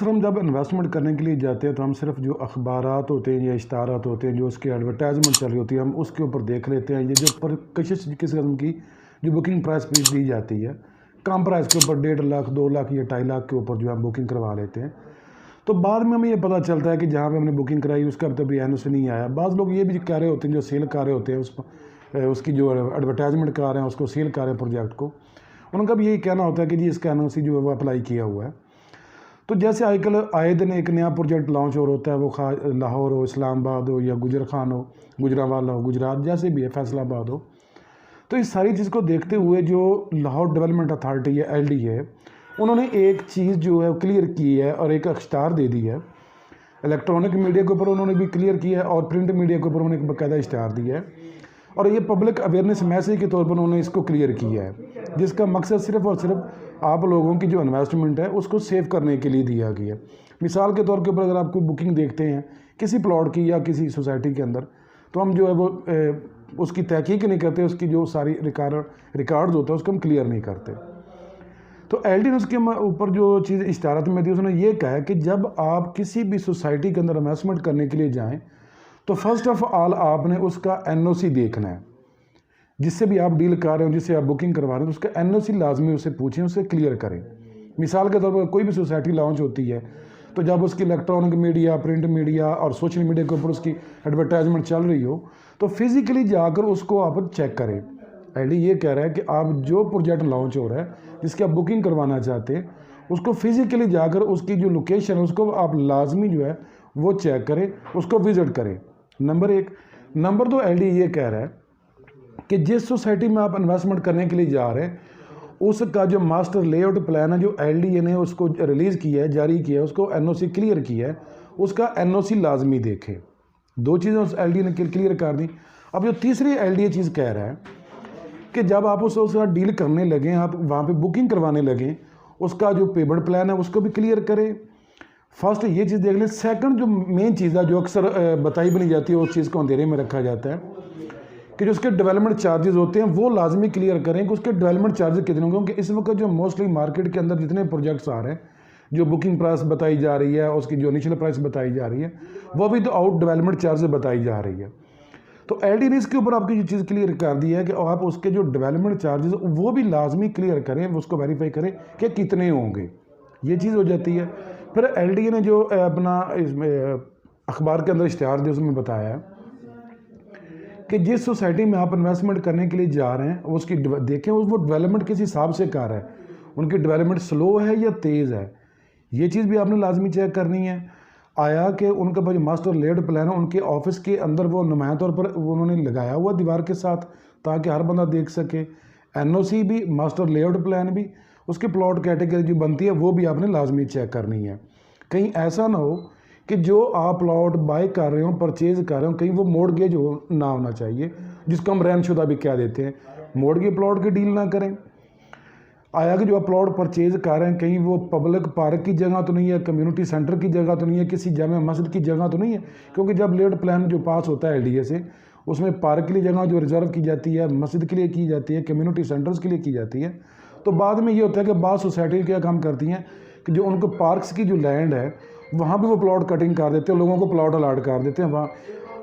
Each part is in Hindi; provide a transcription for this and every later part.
अक्सर हम जब इन्वेस्टमेंट करने के लिए जाते हैं तो हम सिर्फ जो अखबारात होते हैं या इश्तारात होते हैं, जो उसकी एडवर्टाइजमेंट चल रही होती है, हम उसके ऊपर देख लेते हैं। ये जो पर कशिश किस किस्म की जो बुकिंग प्राइस भी दी जाती है, कम प्राइस के ऊपर 1.5 लाख 2 लाख या 2.5 लाख के ऊपर जो हम बुकिंग करवा लेते हैं। तो बाद में हमें ये पता चलता है कि जहाँ पे हमने बुकिंग कराई उसका अब तभी एनओसी नहीं आया। बाज़ लोग ये भी कह रहे होते हैं, जो सेल कर रहे होते हैं उसकी जो एडवर्टाइजमेंट कर रहे हैं, उसको सेल कर रहे हैं प्रोजेक्ट को, उनका भी यही कहना होता है कि जी इसका एनओसी जो है वो अप्लाई किया हुआ है। तो जैसे आजकल आए दिन एक नया प्रोजेक्ट लॉन्च हो रहा होता है, वो लाहौर हो, इस्लामाबाद हो या गुजर खान हो, गुजरांवाला हो, गुजरात जैसे भी है, फैसलाबाद हो। तो इस सारी चीज़ को देखते हुए जो लाहौर डेवलपमेंट अथॉरिटी है, एलडी है, उन्होंने एक चीज़ जो है क्लियर की है और एक इश्तार दे दी है। इलेक्ट्रॉनिक मीडिया के ऊपर उन्होंने भी क्लियर किया है और प्रिंट मीडिया के ऊपर उन्होंने एक बाकायदा इश्तार दिया है, और ये पब्लिक अवेयरनेस मैसेज के तौर पर उन्होंने इसको क्लियर किया है, जिसका मकसद सिर्फ़ और सिर्फ आप लोगों की जो इन्वेस्टमेंट है उसको सेव करने के लिए दिया गया है। मिसाल के तौर के ऊपर अगर आप कोई बुकिंग देखते हैं किसी प्लॉट की या किसी सोसाइटी के अंदर, तो हम जो है वो उसकी तहकीक नहीं करते, उसकी जो सारी रिकॉर्ड्स होता है उसको हम क्लियर नहीं करते। तो एलडी ने उसके ऊपर जो चीज़ इश्तारात में दी, उसने ये कहा है कि जब आप किसी भी सोसाइटी के अंदर इन्वेस्टमेंट करने के लिए जाएँ तो फर्स्ट ऑफ ऑल आपने उसका एनओसी देखना है। जिससे भी आप डील कर रहे हो, जिससे आप बुकिंग करवा रहे हो, तो उसका एनओसी लाजमी उससे पूछें, उससे क्लियर करें। मिसाल के तौर पर कोई भी सोसाइटी लॉन्च होती है तो जब उसकी इलेक्ट्रॉनिक मीडिया, प्रिंट मीडिया और सोशल मीडिया के ऊपर उसकी एडवर्टाइजमेंट चल रही हो तो फिज़िकली जाकर उसको आप चेक करें। एलडी ये कह रहा है कि आप जो प्रोजेक्ट लॉन्च हो रहा है, जिसकी आप बुकिंग करवाना चाहते हैं, उसको फिज़िकली जाकर उसकी जो लोकेशन है उसको आप लाजमी जो है वो चेक करें, उसको विज़िट करें। नंबर 1। नंबर 2, एलडी ये कह रहा है कि जिस सोसाइटी में आप इन्वेस्टमेंट करने के लिए जा रहे हैं उसका जो मास्टर लेआउट प्लान है, जो एलडीए ने उसको रिलीज़ किया है, जारी किया है, उसको एनओसी क्लियर किया है, उसका एनओसी लाजमी देखें। 2 चीज़ें उस एलडीए ने क्लियर कर दी। अब जो तीसरी एलडीए चीज़ कह रहा है कि जब आप उसके साथ डील करने लगें, आप वहाँ पे बुकिंग करवाने लगें, उसका जो पेमेंट प्लान है उसको भी क्लियर करें। फर्स्ट ये चीज़ देख लें। सेकंड जो मेन चीज़ है, जो अक्सर बताई भी नहीं जाती है, उस चीज़ को अंधेरे में रखा जाता है कि जो उसके डेवलपमेंट चार्जेस होते हैं वो लाजमी क्लियर करें कि उसके डेवलपमेंट चार्जेस कितने होंगे। क्योंकि इस वक्त जो मोस्टली मार्केट के अंदर जितने प्रोजेक्ट्स आ रहे हैं, जो बुकिंग प्राइस बताई जा रही है, उसकी जो इनिशियल प्राइस बताई जा रही है, वो भी तो आउट डेवलपमेंट चार्जेस बताई जा रही है। तो एलडी ने इसके ऊपर आपकी जो चीज़ क्लियर कर दी है कि आप उसके जो डेवलपमेंट चार्जेस वो भी लाजमी क्लियर करें, उसको वेरीफाई करें कि कितने होंगे। ये चीज़ हो जाती है। फिर एलडी ने जो अपना इसमें अखबार के अंदर इश्तिहार दिया उसमें बताया है कि जिस सोसाइटी में आप इन्वेस्टमेंट करने के लिए जा रहे हैं उसकी देखें वो डेवलपमेंट किस हिसाब से कर रहा है, उनकी डेवलपमेंट स्लो है या तेज़ है। ये चीज़ भी आपने लाजमी चेक करनी है। आया कि उनका जो मास्टर लेआउट प्लान है उनके ऑफिस के अंदर वो नुमाया तौर पर उन्होंने लगाया हुआ दीवार के साथ, ताकि हर बंदा देख सके। एनओसी भी, मास्टर लेआउट प्लान भी, उसकी प्लॉट कैटेगरी जो बनती है वो भी आपने लाजमी चेक करनी है। कहीं ऐसा ना हो कि जो आप प्लॉट बाय कर रहे हो, परचेज़ कर रहे हो, कहीं वो मोर्टगेज हो ना होना चाहिए, जिसको हम रहनशुदा भी क्या देते हैं। मोर्टगेज प्लॉट की डील ना करें। आया कि जो आप प्लॉट परचेज़ कर रहे हैं कहीं वो पब्लिक पार्क की जगह तो नहीं है, कम्युनिटी सेंटर की जगह तो नहीं है, किसी जामे मस्जिद की जगह तो नहीं है। क्योंकि जब लेआउट प्लान जो पास होता है एलडीए से, उसमें पार्क के लिए जगह जो रिजर्व की जाती है, मस्जिद के लिए की जाती है, कम्युनिटी सेंटर्स के लिए की जाती है। तो बाद में ये होता है कि बाद सोसाइटी क्या काम करती हैं कि जो उनको पार्क्स की जो लैंड है वहाँ भी वो प्लॉट कटिंग कर देते हैं, लोगों को प्लॉट अलाट कर देते हैं वहाँ,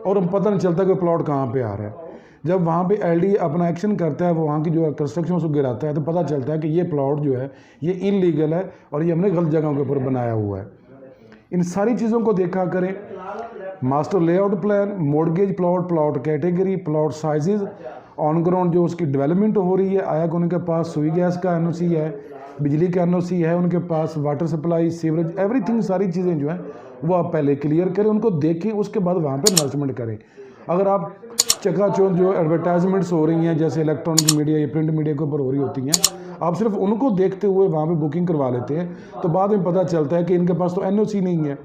और पता नहीं चलता कि प्लॉट कहाँ पे आ रहा है। जब वहाँ पे एलडी अपना एक्शन करता है, वो वहाँ की जो कंस्ट्रक्शन उसको गिराता है, तो पता चलता है कि ये प्लॉट जो है ये इनलीगल है और ये हमने गलत जगहों के ऊपर बनाया हुआ है। इन सारी चीज़ों को देखा करें। Master layout plan, mortgage plot, plot category, plot sizes, on ground जो उसकी डेवलपमेंट हो रही है, आया कि उनके पास सुई गैस का एनओसी है, बिजली का एनओसी है, उनके पास वाटर सप्लाई, सीवरेज, एवरीथिंग, सारी चीज़ें जो हैं वो आप पहले क्लियर करें, उनको देखें, उसके बाद वहाँ पे इन्वेस्टमेंट करें। अगर आप चकाचौंध जो एडवर्टाइजमेंट्स हो रही हैं, जैसे इलेक्ट्रॉनिक मीडिया या प्रिंट मीडिया के ऊपर हो रही होती हैं, आप सिर्फ उनको देखते हुए वहाँ पे बुकिंग करवा लेते हैं, तो बाद में पता चलता है कि इनके पास तो एनओसी नहीं है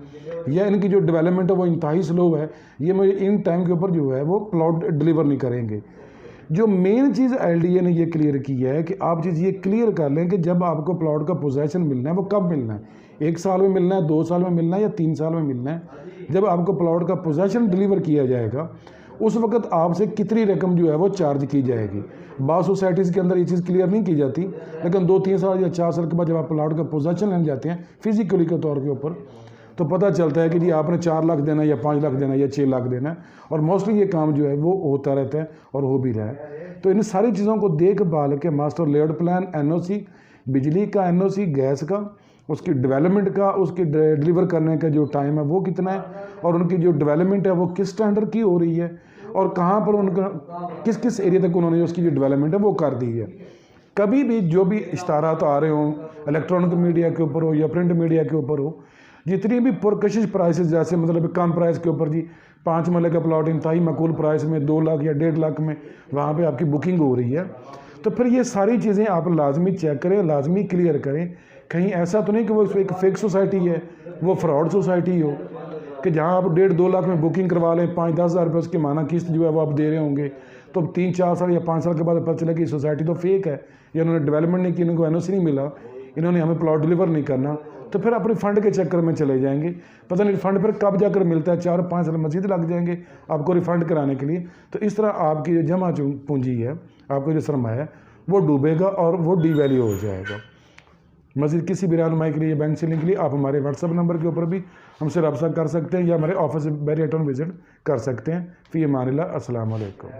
या इनकी जो डेवलपमेंट है वो इंतहाई स्लो है, ये मुझे इन टाइम के ऊपर जो है वो प्लॉट डिलीवर नहीं करेंगे। जो मेन चीज़ एलडीए ने ये क्लियर की है कि आप चीज़ ये क्लियर कर लें कि जब आपको प्लॉट का पोजेसन मिलना है वो कब मिलना है, 1 साल में मिलना है, 2 साल में मिलना है या 3 साल में मिलना है। जब आपको प्लॉट का पोजेसन डिलीवर किया जाएगा उस वक्त आपसे कितनी रकम जो है वो चार्ज की जाएगी। बाद सोसाइटीज़ के अंदर ये चीज़ क्लियर नहीं की जाती, लेकिन 2-3 साल या 4 साल के बाद जब आप प्लाट का पोजेसन लेने जाते हैं फिजिकली के तौर के ऊपर, तो पता चलता है कि जी आपने 4 लाख देना है या 5 लाख देना है या 6 लाख देना है। और मोस्टली ये काम जो है वो होता रहता है और हो भी रहा है। तो इन सारी चीज़ों को देखभाल के मास्टर लेआउट प्लान, एनओसी, बिजली का एनओसी, गैस का, उसकी डेवलपमेंट का, उसकी डिलीवर करने का जो टाइम है वो कितना है, और उनकी जो डेवलपमेंट है वो किस स्टैंडर्ड की हो रही है, और कहाँ पर उनका किस किस एरिया तक उन्होंने उसकी जो डेवलपमेंट है वो कर दी है। कभी भी जो भी इश्तारात आ रहे हों, इलेक्ट्रॉनिक मीडिया के ऊपर हो या प्रिंट मीडिया के ऊपर हो, जितनी भी पुरकशिश प्राइसेस, जैसे मतलब कम प्राइस के ऊपर जी 5 मरले का प्लॉट इंतहाई माकूल प्राइस में 2 लाख या 1.5 लाख में वहाँ पे आपकी बुकिंग हो रही है, तो फिर ये सारी चीज़ें आप लाजमी चेक करें, लाजमी क्लियर करें। कहीं ऐसा तो नहीं कि वो एक फेक सोसाइटी है, वो फ्रॉड सोसाइटी हो कि जहाँ आप 1.5-2 लाख में बुकिंग करवा लें, 5-10 हज़ार रुपये उसकी माना किस्त जो है वो आप दे रहे होंगे, तो 3-4 साल या 5 साल के बाद पता चला कि सोसाइटी तो फेक है, या उन्होंने डेवलपमेंट नहीं की, इनको एनओसी नहीं मिला, इन्होंने हमें प्लॉट डिलीवर नहीं करना, तो फिर अपने फ़ंड के चक्कर में चले जाएंगे। पता नहीं फ़ंड फिर कब जाकर मिलता है, 4-5 साल मज़ीद लग जाएंगे आपको रिफ़ंड कराने के लिए। तो इस तरह आपकी जो जमा पूंजी है, आपका जो सरमाया है वो डूबेगा और वो डीवैल्यू हो जाएगा। मज़ीद किसी भी रहनुमाई के लिए, बैंक से लेने के लिए आप हमारे व्हाट्सएप नंबर के ऊपर भी हमसे रब्ता कर सकते हैं, या हमारे ऑफिस बैरिएटन विज़िट कर सकते हैं। फ़ी अमानिल्लाह, अस्सलाम वालेकुम।